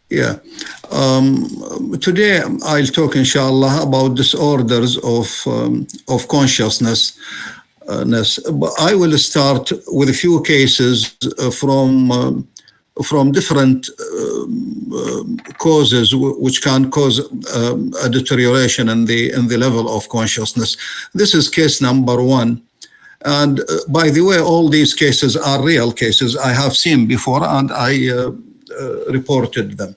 Yeah. Today I'll talk, inshallah, about disorders of consciousness. But I will start with a few cases from different causes which can cause a deterioration in the level of consciousness. This is case number one. And by the way, all these cases are real cases I have seen before, and I reported them.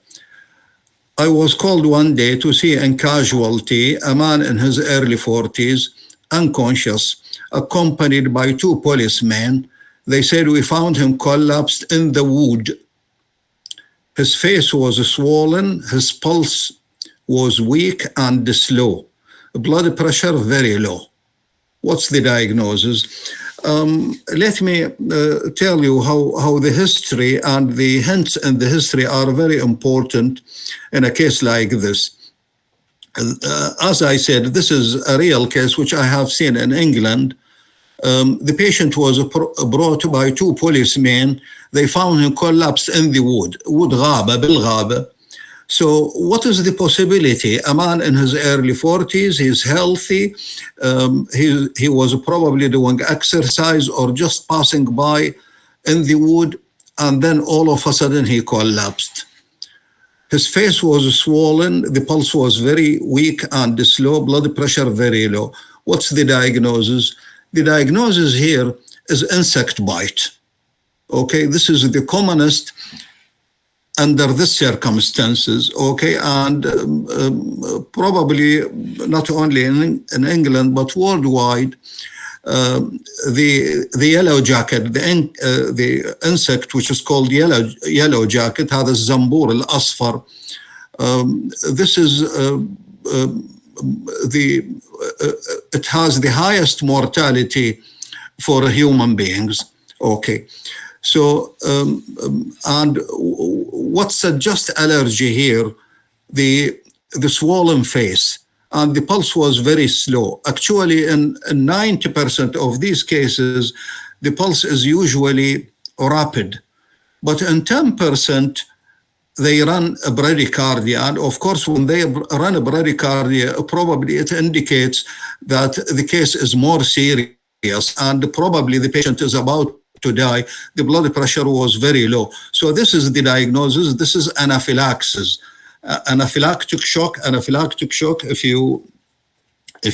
I was called one day to see in casualty a man in his early 40s, unconscious, accompanied by two policemen. They said we found him collapsed in the wood. His face was swollen, his pulse was weak and slow, blood pressure very low. What's the diagnosis? Let me tell you how the history and the hints in the history are very important in a case like this. As I said, this is a real case which I have seen in England. The patient was brought by two policemen. They found him collapsed in the wood غابة بالغابة. So what is the possibility? A man in his early 40s, he's healthy, he was probably doing exercise or just passing by in the wood, and then all of a sudden he collapsed. His face was swollen, the pulse was very weak and slow, blood pressure very low. What's the diagnosis? The diagnosis here is insect bite. Okay, this is the commonest under these circumstances, okay, and probably not only in England but worldwide, the yellow jacket, the insect which is called yellow jacket, هذا الزنبور الأصفر. This is it has the highest mortality for human beings. Okay. So, and what's a just allergy here? The swollen face, and the pulse was very slow. Actually, in 90% of these cases, the pulse is usually rapid, but in 10%, they run a bradycardia. And of course, when they run a bradycardia, probably it indicates that the case is more serious, and probably the patient is about to die. The blood pressure was very low. So this is the diagnosis. This is anaphylaxis. Anaphylactic shock. If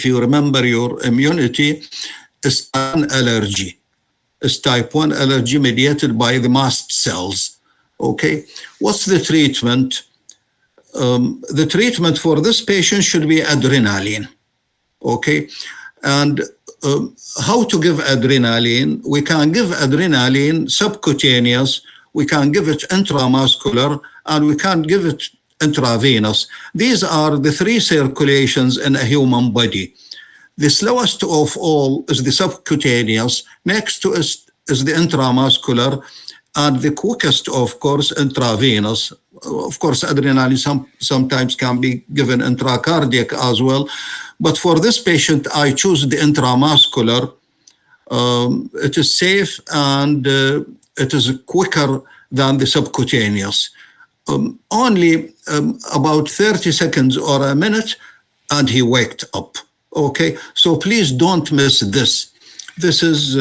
you remember your immunity, is an allergy. Is type 1 allergy mediated by the mast cells. Okay. What's the treatment? The treatment for this patient should be adrenaline. Okay. And how to give adrenaline? We can give adrenaline subcutaneous, we can give it intramuscular, and we can give it intravenous. These are the three circulations in a human body. The slowest of all is the subcutaneous, next to is the intramuscular, and the quickest, of course, intravenous. Of course, adrenaline sometimes can be given intracardiac as well. But for this patient, I choose the intramuscular. It is safe and it is quicker than the subcutaneous. Only about 30 seconds or a minute, and he waked up. Okay, so please don't miss this. This is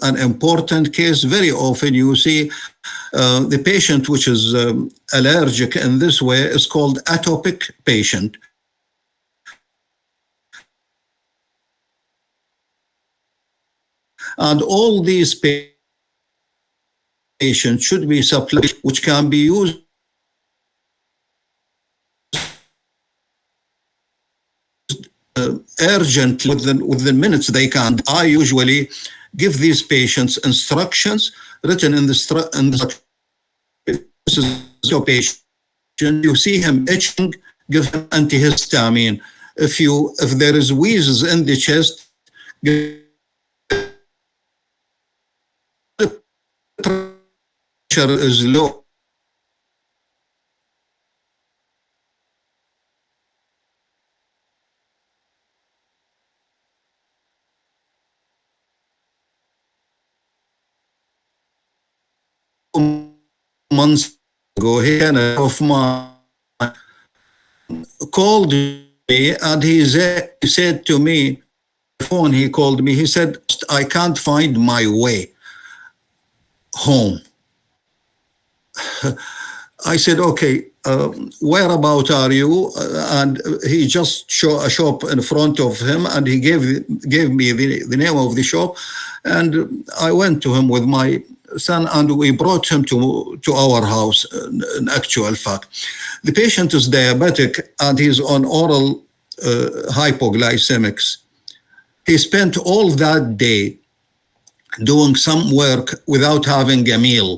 an important case. Very often you see the patient which is allergic in this way is called atopic patient. And all these patients should be supplied, which can be used urgently within minutes. They can. I usually give these patients instructions written in the instructions. This is your patient. You see him itching, give him antihistamine. If there is wheezes in the chest, give pressure is low. months ago, he kind of mine called me, and he said to me, phone, he called me, he said, I can't find my way home. I said, okay, where about are you? And he just showed a shop in front of him, and he gave me the name of the shop, and I went to him with my son, and we brought him to our house. In actual fact, the patient is diabetic, and he's on oral hypoglycemics. He spent all that day doing some work without having a meal.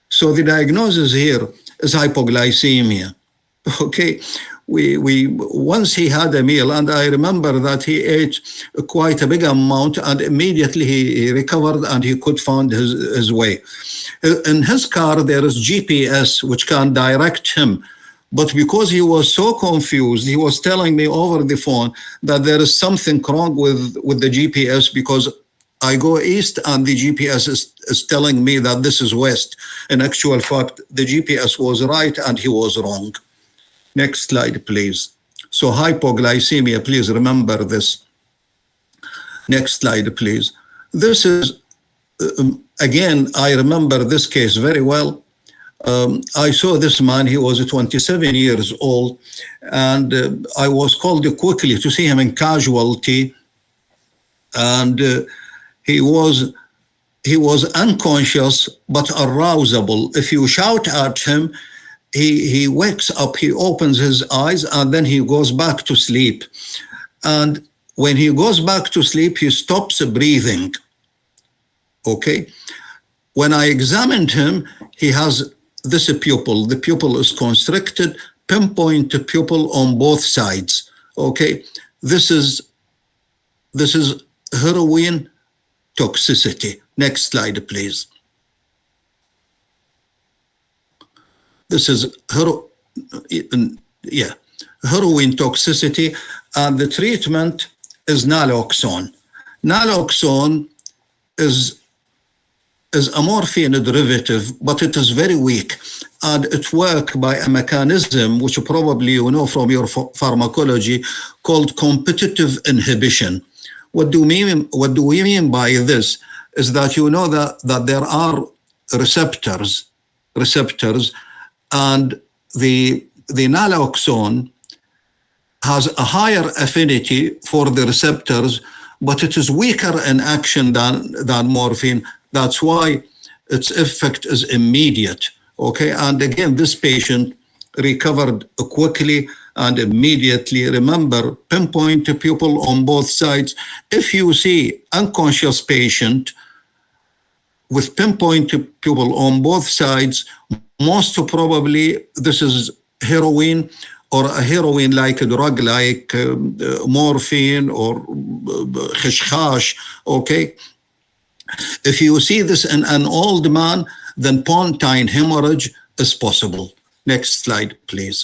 So the diagnosis here is hypoglycemia. Okay, we once he had a meal, and I remember that he ate quite a big amount, and immediately he recovered and he could find his way. In his car there is GPS which can direct him, but because he was so confused, he was telling me over the phone that there is something wrong with the GPS, because I go east and the GPS is telling me that this is west. In actual fact, the GPS was right and he was wrong. Next slide, please. So hypoglycemia, please remember this. Next slide, please. This is, again, I remember this case very well. I saw this man, he was 27 years old, and I was called quickly to see him in casualty, and he was unconscious but arousable. If you shout at him, he wakes up, he opens his eyes, and then he goes back to sleep. And when he goes back to sleep, he stops breathing. Okay? When I examined him, he has this pupil. The pupil is constricted, pinpoint pupil on both sides. Okay? This is heroin toxicity. Next slide, please. This is heroin toxicity, and the treatment is naloxone. Naloxone is a morphine derivative, but it is very weak, and it works by a mechanism which probably you know from your pharmacology called competitive inhibition. What do we mean by this? Is that you know that there are receptors, and the naloxone has a higher affinity for the receptors, but it is weaker in action than morphine. That's why its effect is immediate. Okay, and again, this patient recovered quickly and immediately. Remember, pinpoint pupil on both sides. If you see unconscious patient with pinpoint pupil on both sides, most probably this is heroin, or a heroin-like drug like morphine or khashkhash. Okay, if you see this in an old man, then pontine hemorrhage is possible. Next slide, please.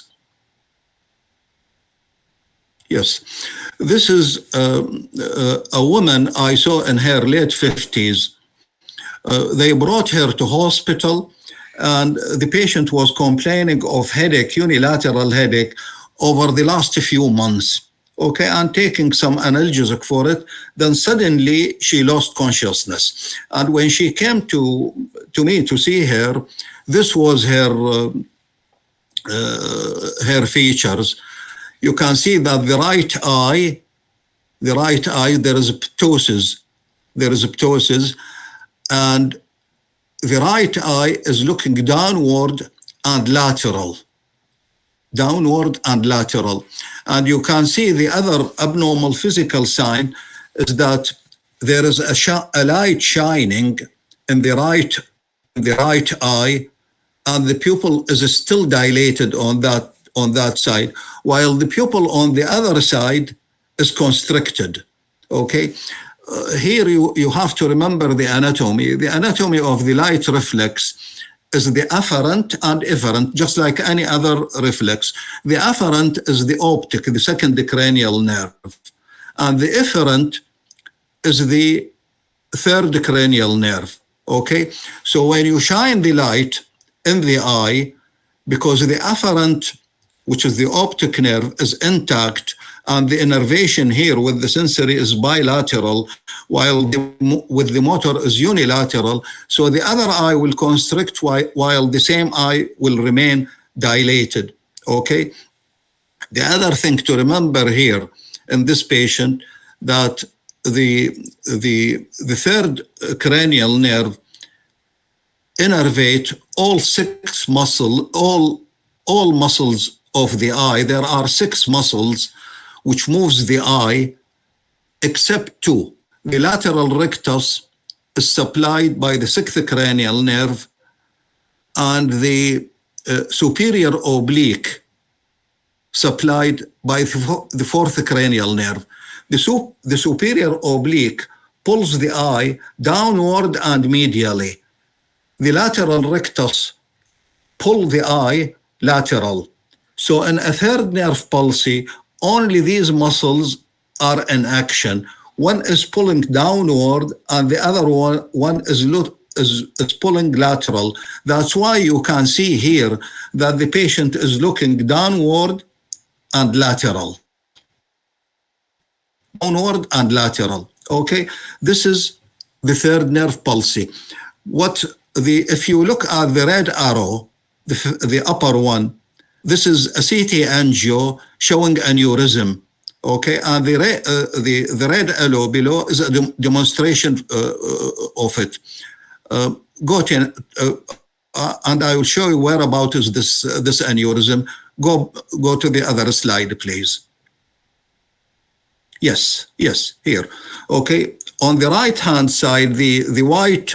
Yes, this is a woman I saw in her late 50s. They brought her to hospital, and the patient was complaining of headache, unilateral headache, over the last few months. Okay, and taking some analgesic for it. Then suddenly she lost consciousness. And when she came to me to see her, this was her features. You can see that the right eye, there is ptosis, and the right eye is looking downward and lateral. And you can see the other abnormal physical sign is that there is a light shining in the right eye, and the pupil is still dilated on that side, while the pupil on the other side is constricted. Okay, here you have to remember the anatomy. The anatomy of the light reflex is the afferent and efferent, just like any other reflex. The afferent is the optic, the second cranial nerve, and the efferent is the third cranial nerve. Okay, so when you shine the light in the eye because the afferent, which is the optic nerve, is intact, and the innervation here with the sensory is bilateral, while with the motor is unilateral. So the other eye will constrict while the same eye will remain dilated. Okay. The other thing to remember here in this patient that the third cranial nerve innervate all muscles of the eye. There are 6 muscles which moves the eye except 2. The lateral rectus is supplied by the 6th cranial nerve, and the superior oblique supplied by the 4th cranial nerve. The superior oblique pulls the eye downward and medially. The lateral rectus pull the eye lateral. So in a third nerve palsy, only these muscles are in action. One is pulling downward and the other one is pulling lateral. That's why you can see here that the patient is looking downward and lateral. Downward and lateral. Okay, this is the third nerve palsy. If you look at the red arrow, the upper one, this is a CT angio showing aneurysm. Okay, and the red arrow below is a demonstration of it. And I will show you whereabout is this aneurysm. Go to the other slide, please. Yes, here. Okay, on the right-hand side, the white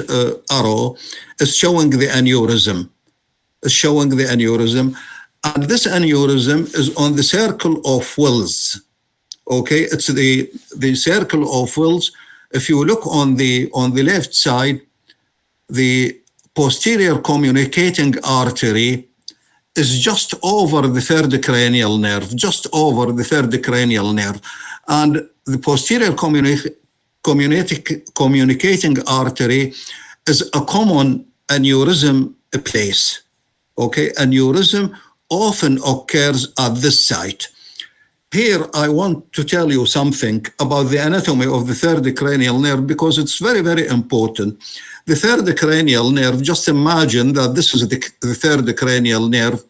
arrow is showing the aneurysm. And this aneurysm is on the circle of Wills. Okay, it's the circle of Wills. If you look on the left side, the posterior communicating artery is just over the third cranial nerve, and the posterior communicating artery is a common aneurysm place. Okay, aneurysm often occurs at this site. Here, I want to tell you something about the anatomy of the third cranial nerve because it's very, very important. The third cranial nerve, just imagine that this is the third cranial nerve.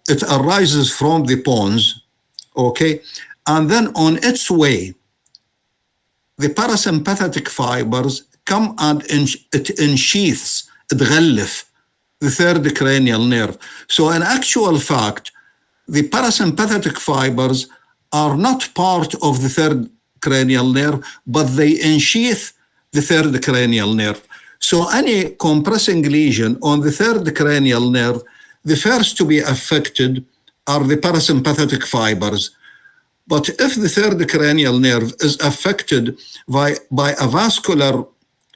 It arises from the pons, okay? And then on its way, the parasympathetic fibers come and it ensheaths, تغلف the third cranial nerve. So in actual fact, the parasympathetic fibers are not part of the third cranial nerve, but they ensheath the third cranial nerve. So any compressing lesion on the third cranial nerve, the first to be affected are the parasympathetic fibers. But if the third cranial nerve is affected by a vascular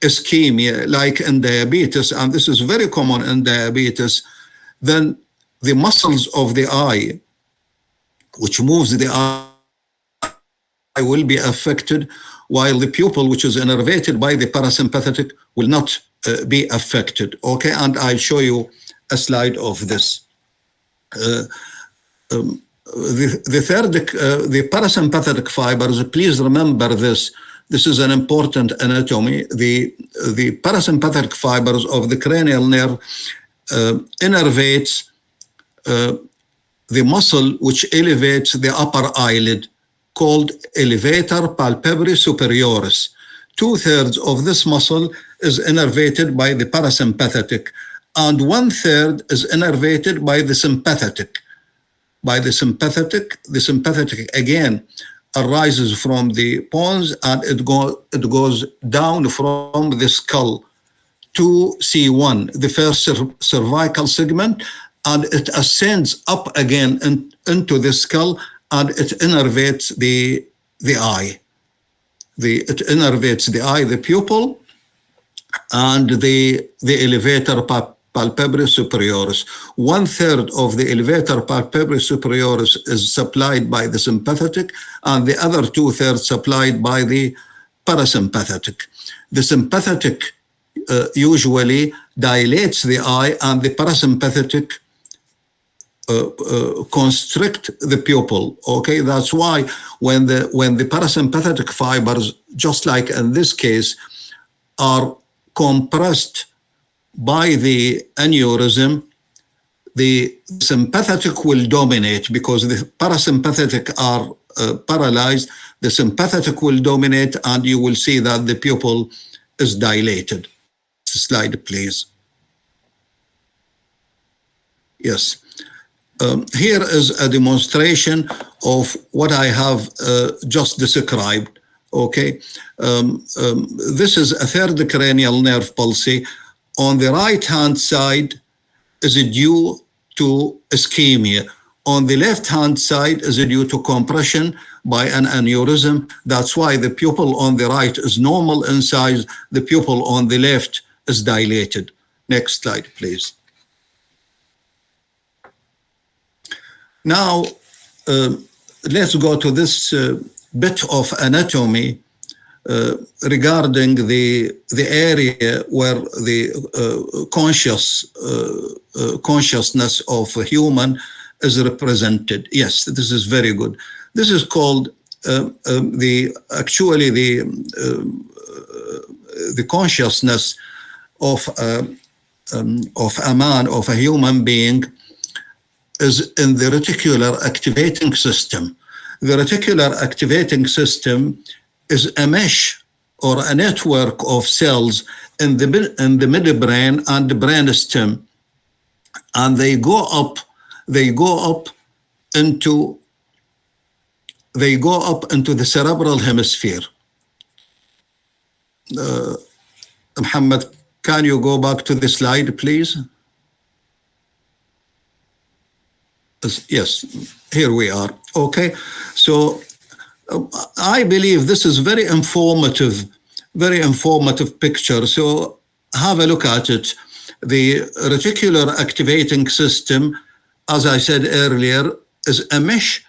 ischemia, like in diabetes, and this is very common in diabetes, then the muscles of the eye, which moves the eye, will be affected, while the pupil, which is innervated by the parasympathetic, will not be affected. Okay, and I'll show you a slide of this. The parasympathetic fibers, please remember this. This is an important anatomy. The parasympathetic fibers of the cranial nerve innervates the muscle which elevates the upper eyelid, called elevator palpebrae superioris. 2/3 of this muscle is innervated by the parasympathetic, and 1/3 is innervated by the sympathetic. The sympathetic again arises from the pons, and it goes down from the skull to C1, the first cervical segment, and it ascends up again into the skull, and it innervates the eye. It innervates the eye, the pupil, and the elevator palpebrae superioris. 1/3 of the elevator palpebrae superioris is supplied by the sympathetic, and the other 2/3 supplied by the parasympathetic. The sympathetic usually dilates the eye, and the parasympathetic constrict the pupil. Okay, that's why when the parasympathetic fibers, just like in this case, are compressed by the aneurysm, the sympathetic will dominate because the parasympathetic are paralyzed. The sympathetic will dominate, and you will see that the pupil is dilated. Next slide, please. Yes. Here is a demonstration of what I have just described. Okay. This is a third cranial nerve palsy. On the right-hand side is due to ischemia. On the left-hand side is due to compression by an aneurysm. That's why the pupil on the right is normal in size. The pupil on the left is dilated. Next slide, please. Now, let's go to this bit of anatomy regarding the area where the consciousness of a human is represented. Yes, this is very good. This is called the consciousness of a man, of a human being, is in the reticular activating system. The reticular activating system is a mesh or a network of cells in the midbrain and the brainstem, and they go up into the cerebral hemisphere. Muhammad, can you go back to the slide, please? Yes, here we are. Okay, so I believe this is very informative picture. So have a look at it. The reticular activating system, as I said earlier, is a mesh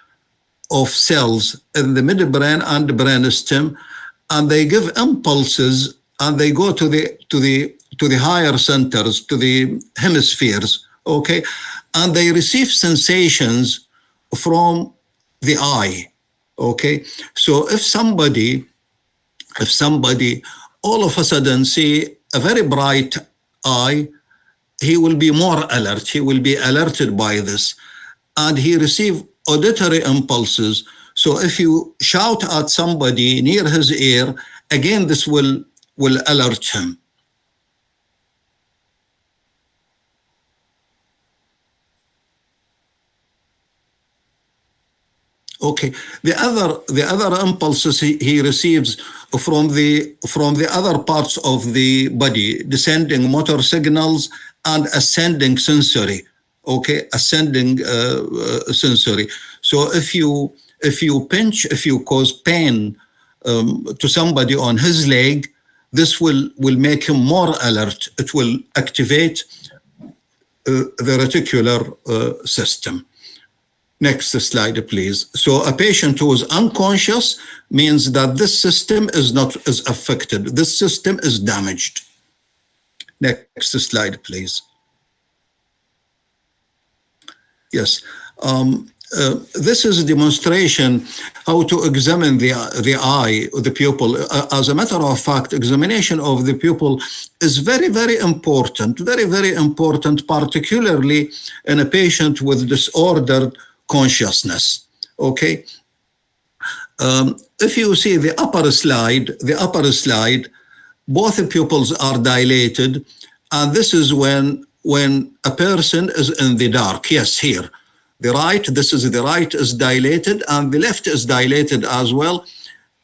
of cells in the midbrain and brainstem, and they give impulses, and they go to the higher centers, to the hemispheres. Okay, and they receive sensations from the eye. Okay, so if somebody all of a sudden see a very bright eye, he will be more alert. He will be alerted by this, and he receive auditory impulses. So if you shout at somebody near his ear, again this will alert him. Okay. The other impulses he receives from the other parts of the body, descending motor signals and ascending sensory. Okay, ascending sensory. So if you pinch, if you cause pain to somebody on his leg, this will make him more alert. It will activate the reticular system. Next slide, please. So a patient who is unconscious means that this system is affected. This system is damaged. Next slide, please. Yes. This is a demonstration how to examine the eye, the pupil. As a matter of fact, examination of the pupil is very, very important, particularly in a patient with disordered consciousness. Okay. If you see the upper slide, both the pupils are dilated, and this is when a person is in the dark. Yes, here. The right is dilated, and the left is dilated as well.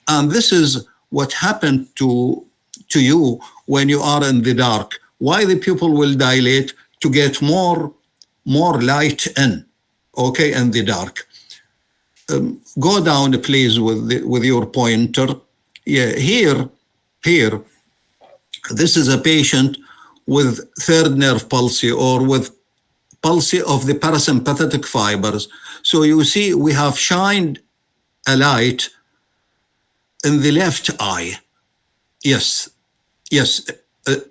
And this is what happened to you when you are in the dark. Why the pupil will dilate? To get more light in, okay, in the dark. Go down, please, with your pointer. Yeah, here. This is a patient with third nerve palsy, or with palsy of the parasympathetic fibers. So you see, we have shined a light in the left eye. Yes,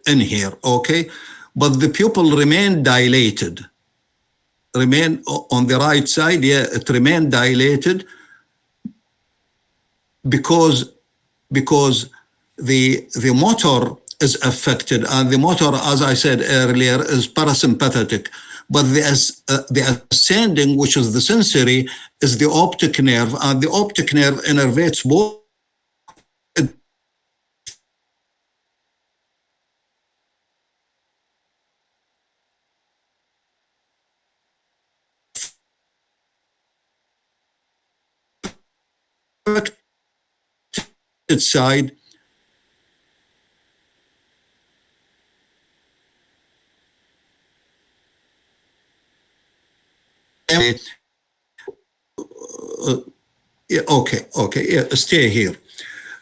in here, okay? But the pupil remain dilated, remain on the right side, yeah, it remain dilated because the motor is affected, and the motor, as I said earlier, is parasympathetic. But the ascending, which is the sensory, is the optic nerve, and the optic nerve innervates both side. Yeah, okay, yeah, stay here.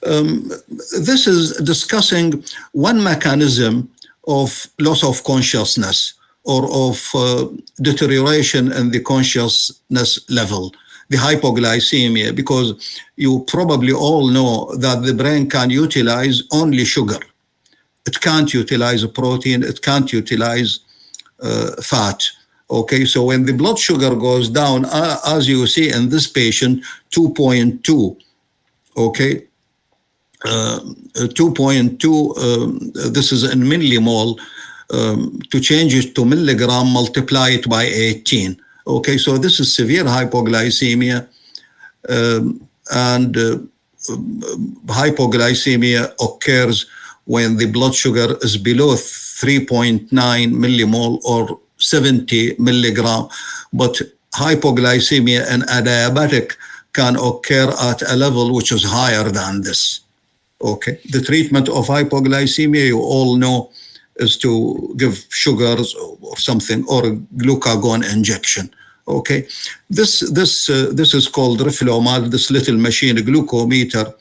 This is discussing one mechanism of loss of consciousness or of deterioration in the consciousness level, the hypoglycemia, because you probably all know that the brain can utilize only sugar. It can't utilize protein, it can't utilize fat. Okay, so when the blood sugar goes down, as you see in this patient, 2.2, okay, 2.2, this is in millimole, to change it to milligram, multiply it by 18. Okay, so this is severe hypoglycemia, and hypoglycemia occurs when the blood sugar is below 3.9 millimole or 70 milligram, but hypoglycemia in a diabetic can occur at a level which is higher than this. Okay, the treatment of hypoglycemia, you all know, is to give sugars or something, or a glucagon injection. Okay, this is called Reflomad, this little machine, a glucometer.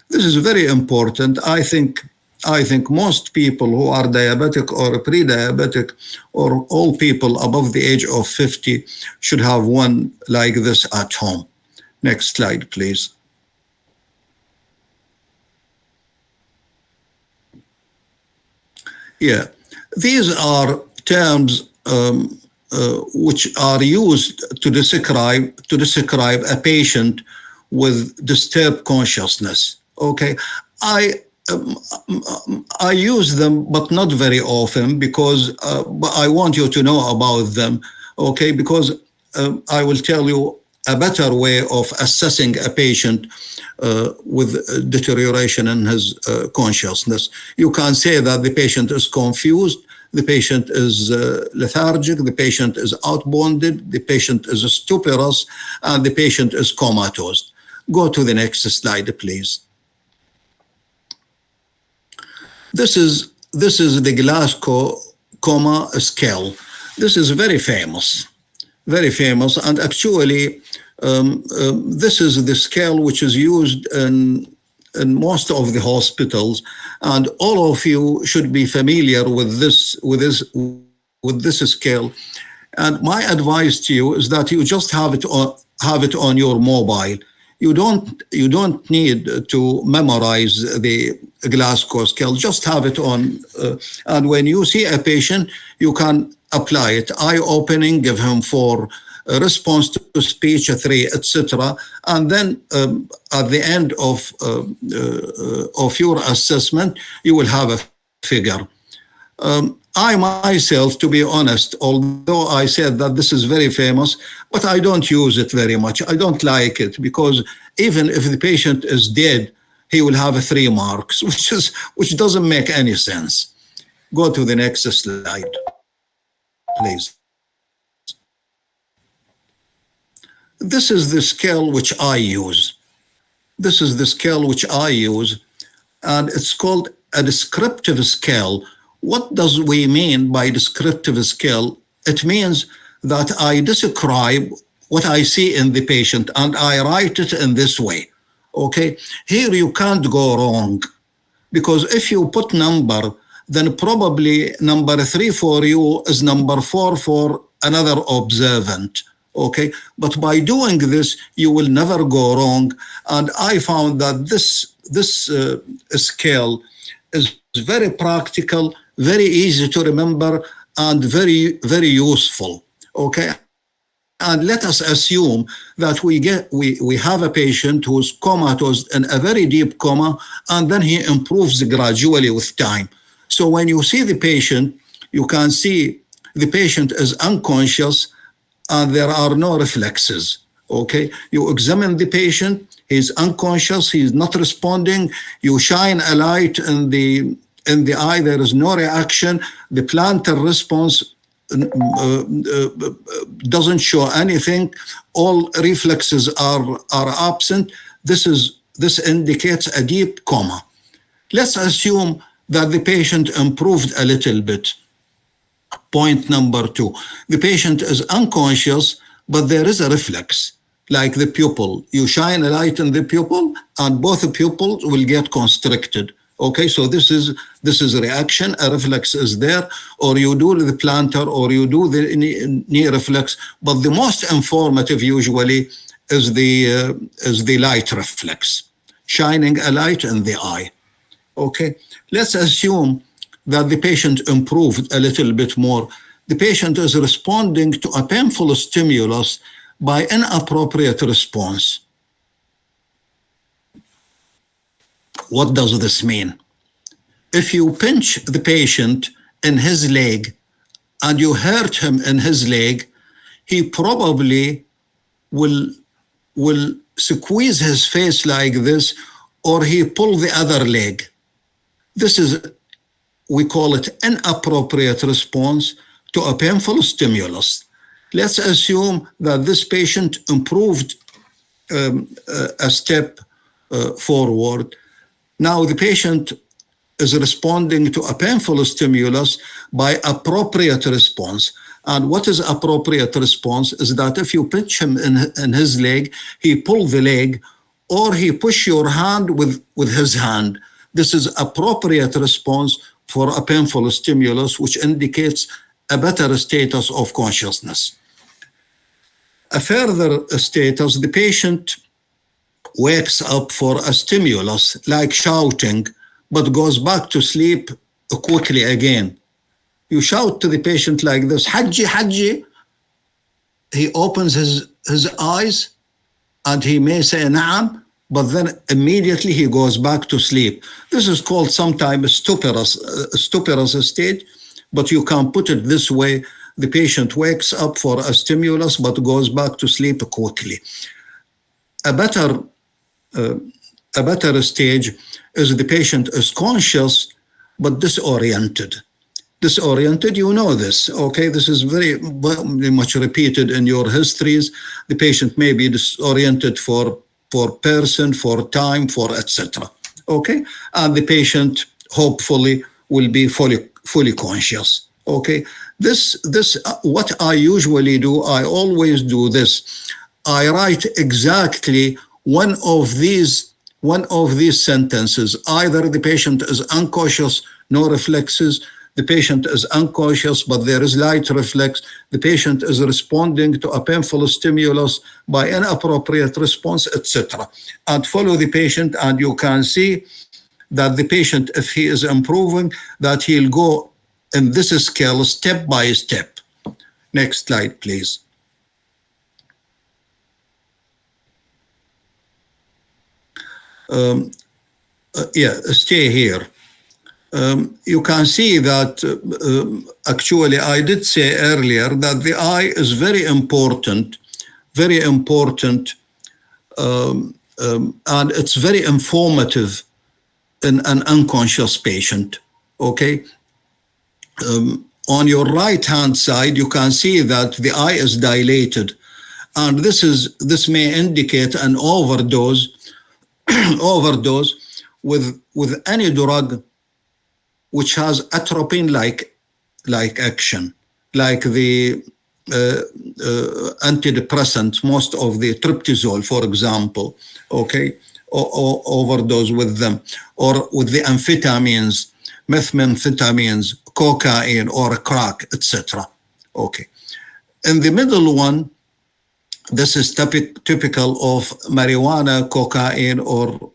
This is very important. I think most people who are diabetic or pre-diabetic, or all people above the age of 50, should have one like this at home. Next slide, please. Yeah, these are terms which are used to describe a patient with disturbed consciousness. Okay, I use them, but not very often, because I want you to know about them. Okay, because I will tell you a better way of assessing a patient with deterioration in his consciousness. You can say that the patient is confused, the patient is lethargic, the patient is outbonded, the patient is stuporous, and the patient is comatose. Go to the next slide, please. This is the Glasgow Coma Scale. This is very famous, and actually this is the scale which is used in most of the hospitals, and all of you should be familiar with this scale. And my advice to you is that you just have it on your mobile. You don't need to memorize the Glasgow scale. Just have it on, and when you see a patient, you can apply it. Eye-opening, give him 4. Response to speech, 3, etc. And then at the end of your assessment, you will have a figure. I myself, to be honest, although I said that this is very famous, but I don't use it very much. I don't like it, because even if the patient is dead, he will have 3 marks, which doesn't make any sense. Go to the next slide, please. This is the scale which I use. And it's called a descriptive scale. What does we mean by descriptive scale? It means that I describe what I see in the patient, and I write it in this way. Okay, here you can't go wrong, because if you put number, then probably number 3 for you is number 4 for another observant. Okay, but by doing this, you will never go wrong. And I found that this scale is very practical, very easy to remember, and very, very useful. Okay. And let us assume that we have a patient who's comatose in a very deep coma, and then he improves gradually with time. So when you see the patient, you can see the patient is unconscious and there are no reflexes. Okay, you examine the patient, he's unconscious, he's not responding. You shine a light in the eye, there is no reaction. The plantar response doesn't show anything. All reflexes are absent. This indicates a deep coma. Let's assume that the patient improved a little bit. Point number 2, the patient is unconscious, but there is a reflex, like the pupil. You shine a light in the pupil, and both pupils will get constricted. Okay, so this is a reaction, a reflex is there, or you do the plantar, or you do the knee reflex. But the most informative usually is the light reflex, shining a light in the eye. Okay, let's assume that the patient improved a little bit more. The patient is responding to a painful stimulus by inappropriate response. What does this mean? If you pinch the patient in his leg and you hurt him in his leg, he probably will squeeze his face like this, or he pull the other leg. This is, we call it inappropriate response to a painful stimulus. Let's assume that this patient improved a step forward. Now the patient is responding to a painful stimulus by appropriate response. And what is appropriate response is that if you pinch him in his leg, he pull the leg, or he push your hand with his hand. This is appropriate response for a painful stimulus, which indicates a better status of consciousness. A further status, the patient wakes up for a stimulus like shouting, but goes back to sleep quickly again. You shout to the patient like this, Haji, Haji. He opens his eyes and he may say Na'am, but then immediately he goes back to sleep. This is called sometimes stuporous stage, but you can put it this way. The patient wakes up for a stimulus but goes back to sleep quickly. A better stage is the patient is conscious but disoriented. Disoriented, you know this, okay? This is very much repeated in your histories. The patient may be disoriented for person, for time, for etc. Okay, and the patient hopefully will be fully conscious. Okay, this what I usually do. I always do this. I write exactly one of these sentences. Either the patient is unconscious, no reflexes. The patient is unconscious, but there is light reflex. The patient is responding to a painful stimulus by inappropriate response, etc. And follow the patient, and you can see that the patient, if he is improving, that he'll go in this scale step by step. Next slide, please. Stay here. You can see that actually I did say earlier that the eye is very important, and it's very informative in an unconscious patient. Okay. On your right hand side, you can see that the eye is dilated, and this may indicate an overdose with any drug which has atropine-like action, like the antidepressants, most of the tryptizol, for example, okay, or overdose with them, or with the amphetamines, methamphetamines, cocaine, or crack, etc. Okay. In the middle one, this is typical of marijuana, cocaine, or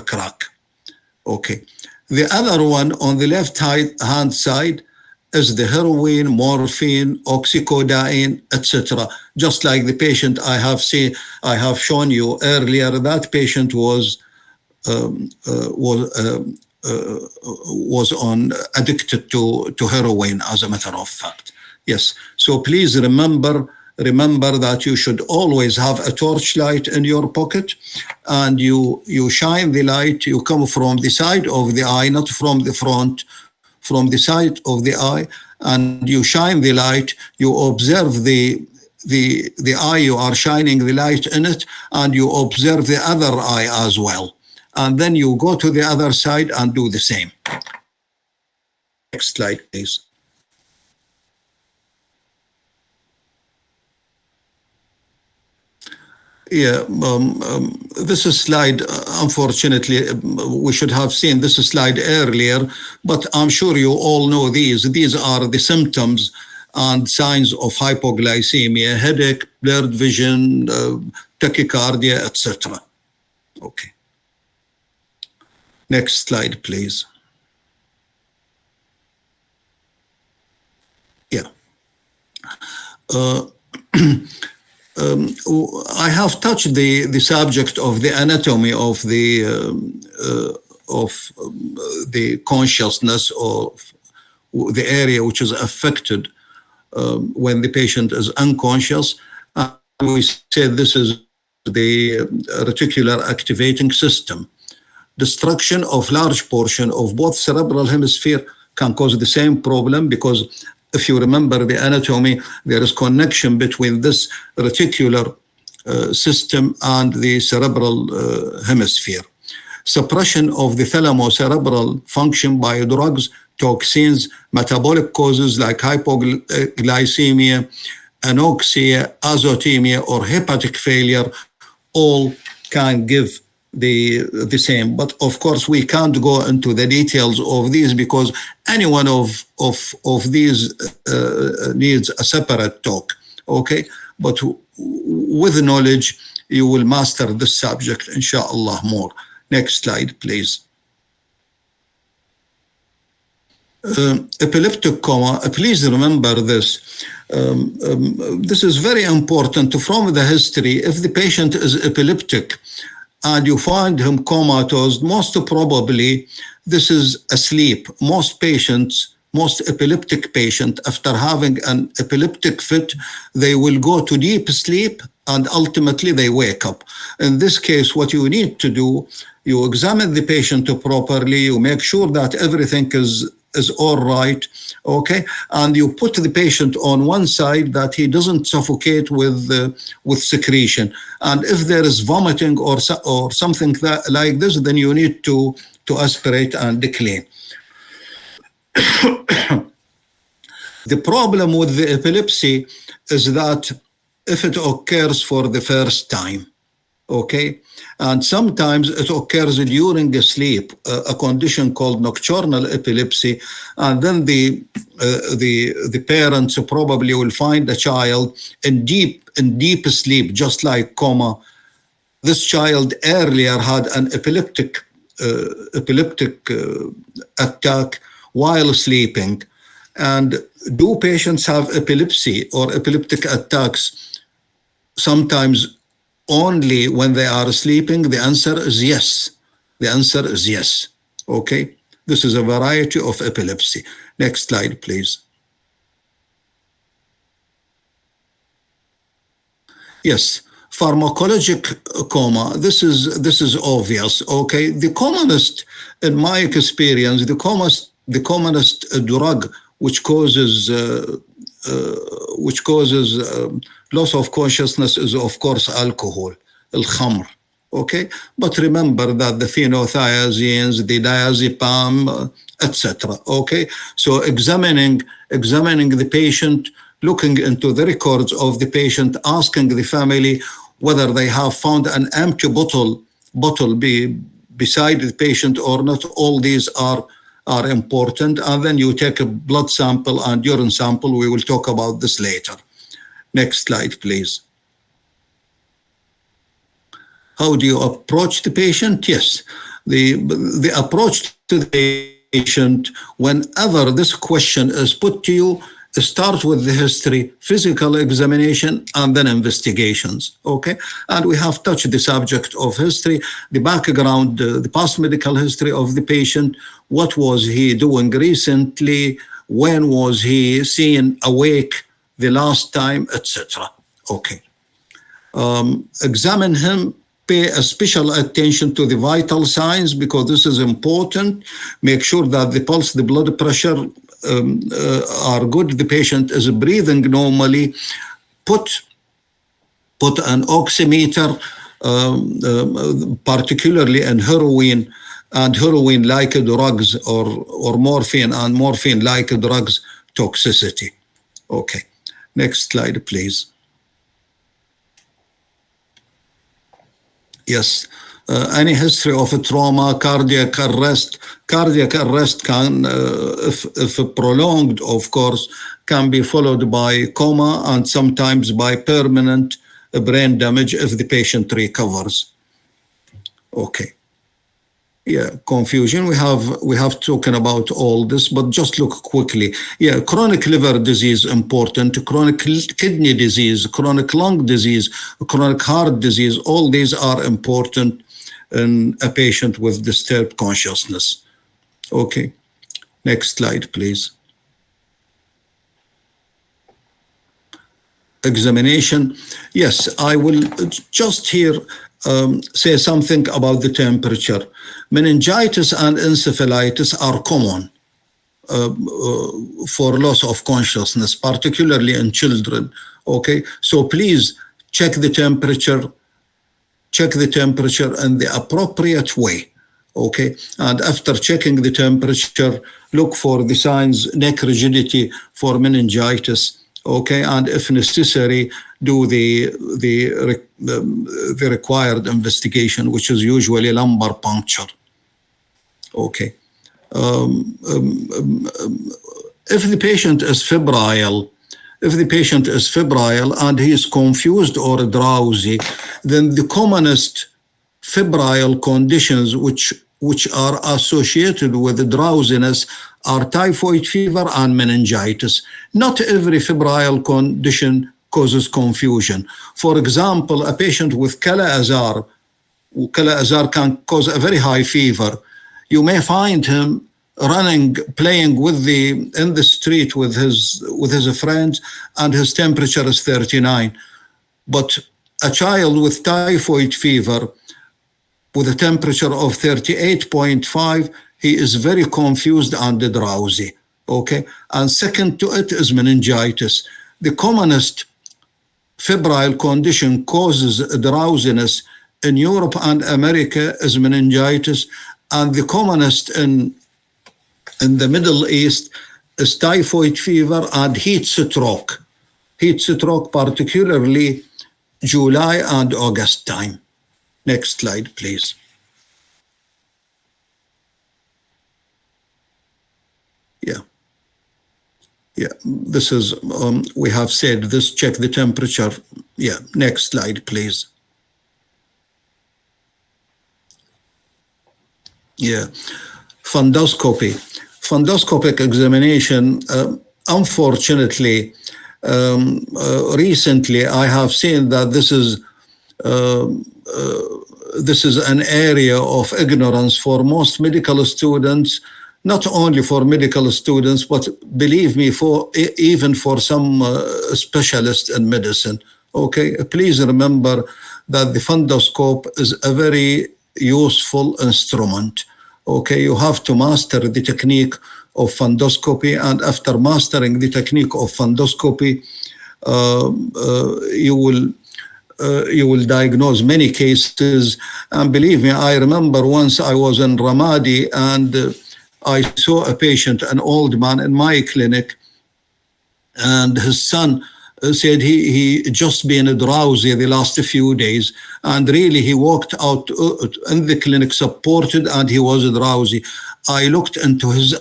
crack. Okay. The other one on the left hand side is the heroin, morphine, oxycodone, etc. Just like the patient I have shown you earlier. That patient was um, uh, was um, was on addicted to heroin, as a matter of fact. Yes. So please remember that you should always have a torchlight in your pocket, and you shine the light. You come from the side of the eye, not from the front, from the side of the eye, and you shine the light. You observe the eye you are shining the light in it, and you observe the other eye as well. And then you go to the other side and do the same. Next slide, please. Yeah, this is slide, unfortunately, we should have seen this slide earlier, but I'm sure you all know these. These are the symptoms and signs of hypoglycemia: headache, blurred vision, tachycardia, etc. Okay. Next slide, please. Yeah. I have touched the subject of the anatomy of the consciousness of the area which is affected when the patient is unconscious. And we said this is the reticular activating system. Destruction of large portion of both cerebral hemisphere can cause the same problem, because if you remember the anatomy, there is connection between this reticular system and the cerebral hemisphere. Suppression of the thalamocerebral function by drugs, toxins, metabolic causes like hypoglycemia, anoxia, azotemia, or hepatic failure, all can give the same. But of course, we can't go into the details of these, because any one of these needs a separate talk. Okay, but with knowledge, you will master this subject, inshallah, more. Next slide, please. Epileptic coma, please remember this. This is very important from the history. If the patient is epileptic and you find him comatose, most probably this is asleep. Most epileptic patients, after having an epileptic fit, they will go to deep sleep and ultimately they wake up. In this case, what you need to do, you examine the patient properly, you make sure that everything is all right, okay, and you put the patient on one side that he doesn't suffocate with secretion. And if there is vomiting or something like this, then you need to aspirate and clean. The problem with the epilepsy is that if it occurs for the first time, okay, and sometimes it occurs during sleep, a condition called nocturnal epilepsy, and then the parents probably will find a child in deep sleep, just like coma. This child earlier had an epileptic attack while sleeping. And do patients have epilepsy or epileptic attacks sometimes only when they are sleeping? The answer is yes. The answer is yes. Okay. This is a variety of epilepsy. Next slide, please. Yes. Pharmacologic coma. This is obvious. Okay. The commonest, in my experience, the commonest drug which causes loss of consciousness is, of course, alcohol, al-khamr. Okay, but remember that the phenothiazines, the diazepam, etc. Okay, so examining the patient, looking into the records of the patient, asking the family whether they have found an empty bottle beside the patient or not. All these are important. And then you take a blood sample and urine sample. We will talk about this later. Next slide, please. How do you approach the patient? Yes, the approach to the patient, whenever this question is put to you, start with the history, physical examination, and then investigations. Okay, and we have touched the subject of history, the background, the past medical history of the patient. What was he doing recently? When was he seen awake the last time, etc. Okay. Examine him, pay a special attention to the vital signs because this is important. Make sure that the pulse, the blood pressure are good. The patient is breathing normally. Put an oximeter, particularly in heroin and heroin-like drugs, or morphine and morphine-like drugs toxicity. Okay, next slide, please. Yes, any history of a trauma, cardiac arrest. Cardiac arrest can, if prolonged, of course, can be followed by coma and sometimes by permanent brain damage if the patient recovers. Okay. Yeah, confusion. We have talking about all this, but just look quickly. Yeah, chronic liver disease important, chronic kidney disease, chronic lung disease, chronic heart disease. All these are important in a patient with disturbed consciousness. Okay, next slide, please. Examination. Yes, I will just here say something about the temperature. Meningitis and encephalitis are common for loss of consciousness, particularly in children. Okay, so please check the temperature in the appropriate way. Okay, and after checking the temperature, look for the signs, neck rigidity for meningitis. Okay, and if necessary, do the required investigation, which is usually lumbar puncture. Okay. If the patient is febrile, and he is confused or drowsy, then the commonest febrile conditions which are associated with drowsiness are typhoid fever and meningitis. Not every febrile condition causes confusion. For example, a patient with Kala-Azar can cause a very high fever. You may find him running, playing in the street with his friends, and his temperature is 39. But a child with typhoid fever with a temperature of 38.5, he is very confused and drowsy. Okay, and second to it is meningitis. The commonest febrile condition causes drowsiness in Europe and America is meningitis, and the commonest in the Middle East is typhoid fever and heat stroke. Heat stroke, particularly July and August time. Next slide, please. Yeah, this is, we have said this, check the temperature. Yeah, next slide, please. Yeah, fundoscopy. Fundoscopic examination, unfortunately, recently I have seen that this is an area of ignorance for most medical students, not only for medical students, but believe me, even for some specialists in medicine. Okay, please remember that the fundoscope is a very useful instrument. Okay, you have to master the technique of fundoscopy, and after mastering the technique of fundoscopy, you will diagnose many cases. And believe me, I remember once I was in Ramadi and I saw a patient, an old man in my clinic, and his son said he just been drowsy the last few days, and really he walked out in the clinic supported and he was drowsy. I looked into his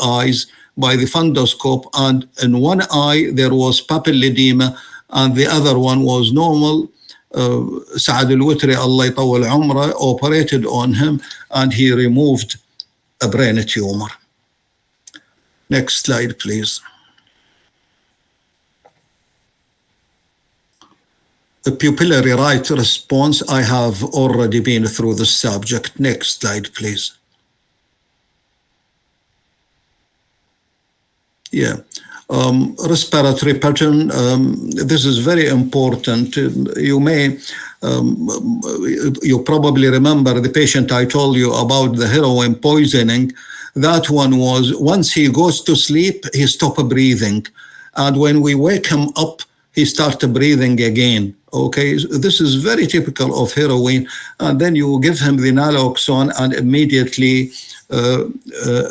eyes by the fundoscope, and in one eye there was papilledema and the other one was normal. Saad al-Witri, Allah yatawwal umrah, operated on him and he removed a brain tumor. Next slide, please. The pupillary right response, I have already been through the subject. Next slide, please. Yeah. Respiratory pattern, this is very important. You probably remember the patient I told you about, the heroin poisoning. That one was, once he goes to sleep, he stops breathing. And when we wake him up, he starts breathing again. Okay, this is very typical of heroin. And then you give him the naloxone and immediately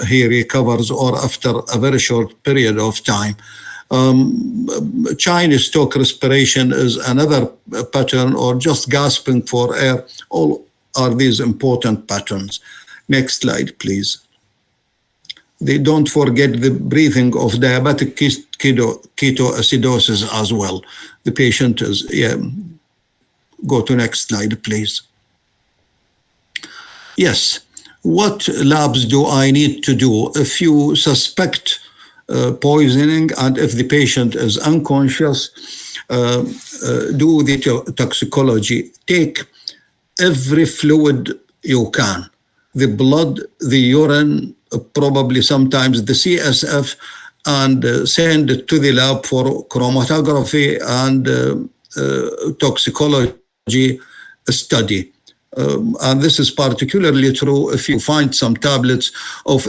he recovers, or after a very short period of time. Chinese talk respiration is another pattern, or just gasping for air. All are these important patterns. Next slide, please. They don't forget the breathing of diabetic ketoacidosis as well. The patient is, go to next slide, please. Yes, what labs do I need to do if you suspect poisoning and if the patient is unconscious? Do the toxicology. Take every fluid you can, the blood, the urine, probably sometimes the CSF, and send it to the lab for chromatography and toxicology study. And this is particularly true if you find some tablets or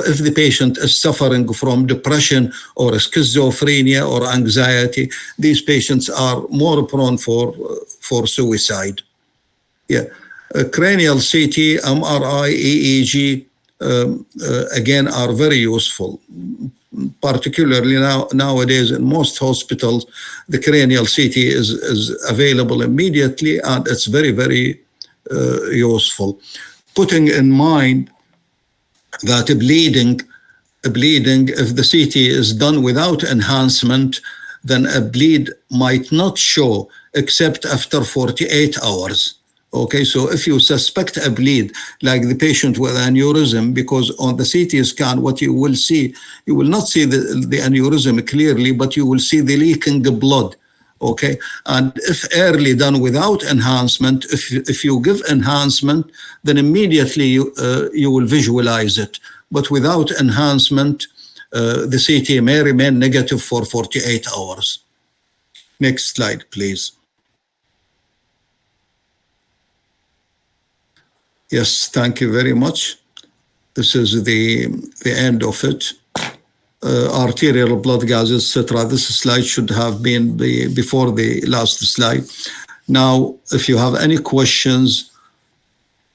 if the patient is suffering from depression or schizophrenia or anxiety. These patients are more prone for suicide. Yeah. Cranial CT, MRI, EEG, again, are very useful. Particularly nowadays in most hospitals, the cranial CT is available immediately, and it's very, very useful. Putting in mind that bleeding, if the CT is done without enhancement, then a bleed might not show except after 48 hours. Okay, so if you suspect a bleed, like the patient with aneurysm, because on the CT scan, what you will see, you will not see the aneurysm clearly, but you will see the leaking blood. Okay, and if early done without enhancement, if you give enhancement, then immediately you will visualize it. But without enhancement, the CT may remain negative for 48 hours. Next slide, please. Yes, thank you very much. This is the end of it. Arterial blood gases, etc. This slide should have been before the last slide. Now, if you have any questions,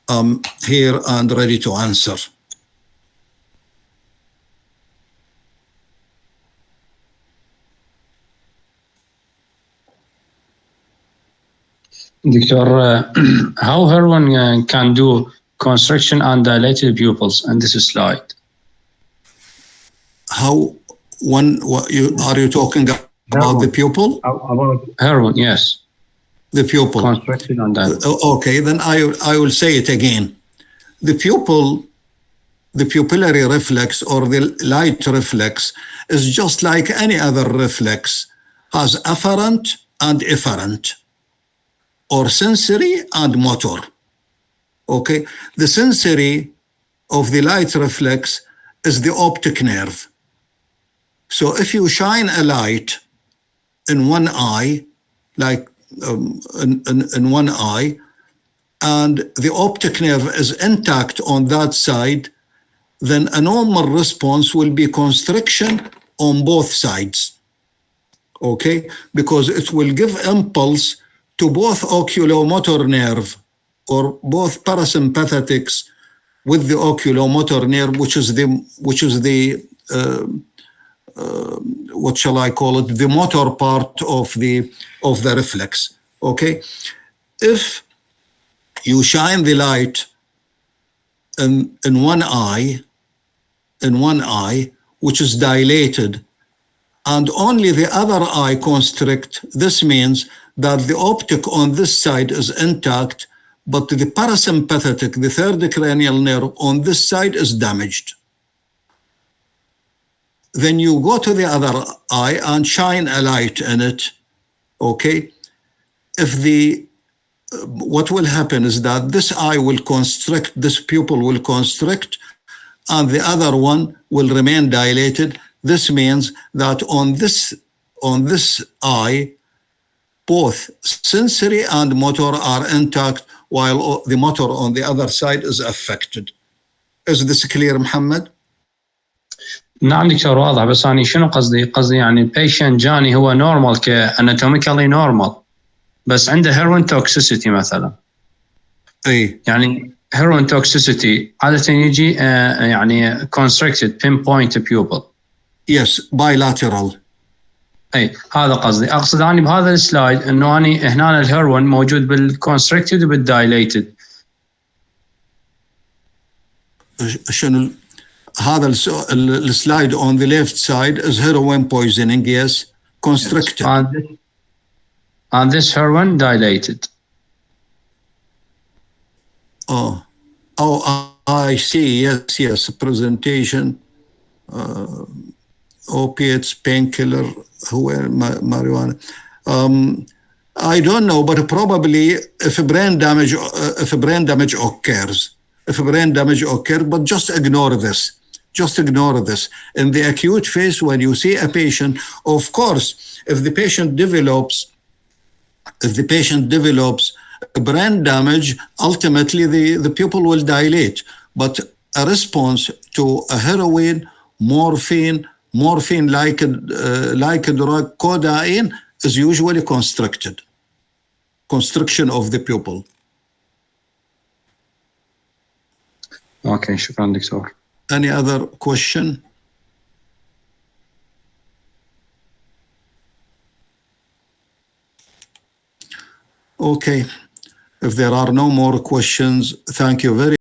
I'm here and ready to answer. Doctor, how heroin can do constriction and dilated pupils in this slide? How are you talking about heroin. The pupil? About heroin, yes. The pupil. Constriction and dilated. Okay, then I will say it again. The pupillary reflex or the light reflex is just like any other reflex, has afferent and efferent, or sensory and motor. Okay, the sensory of the light reflex is the optic nerve. So if you shine a light in one eye, like in one eye, and the optic nerve is intact on that side, then a normal response will be constriction on both sides. Okay, because it will give impulse to both oculomotor nerve or both parasympathetics with the oculomotor nerve, which is the what shall I call it? The motor part of the reflex. Okay, if you shine the light in one eye, which is dilated, and only the other eye constrict, this means that the optic on this side is intact, but the parasympathetic, the third cranial nerve on this side is damaged. Then you go to the other eye and shine a light in it, okay? What will happen is that this eye will constrict, this pupil will constrict, and the other one will remain dilated. This means that on this eye, both sensory and motor are intact, while the motor on the other side is affected. Is this clear, Muhammad? نعم دكتور واضح، بس أنا شنو قصدي يعني patient جاني هو normal anatomically normal بس عنده heroin toxicity مثلا. اي يعني heroin toxicity عادة يجي يعني constricted pinpoint pupil. Yes, bilateral. اي هذا قصدي، اقصد اني بهذا السلايد انه اني هنا الهيروين موجود بالconstricted وبالdilated. شنو هذا السلايد on the left side is heroin poisoning, yes, constricted. Yes. And this heroin dilated. Oh, I see. Yes. Presentation, opiates, painkiller, marijuana. I don't know, but probably if brain damage occurs, but just ignore this. Just ignore this. In the acute phase, when you see a patient, of course, if the patient develops brain damage, ultimately the pupil will dilate. But a response to a heroin, morphine like a drug, codeine, is usually constriction of the pupil. Okay, شكرا دكتور. Any other question? Okay. If there are no more questions, thank you very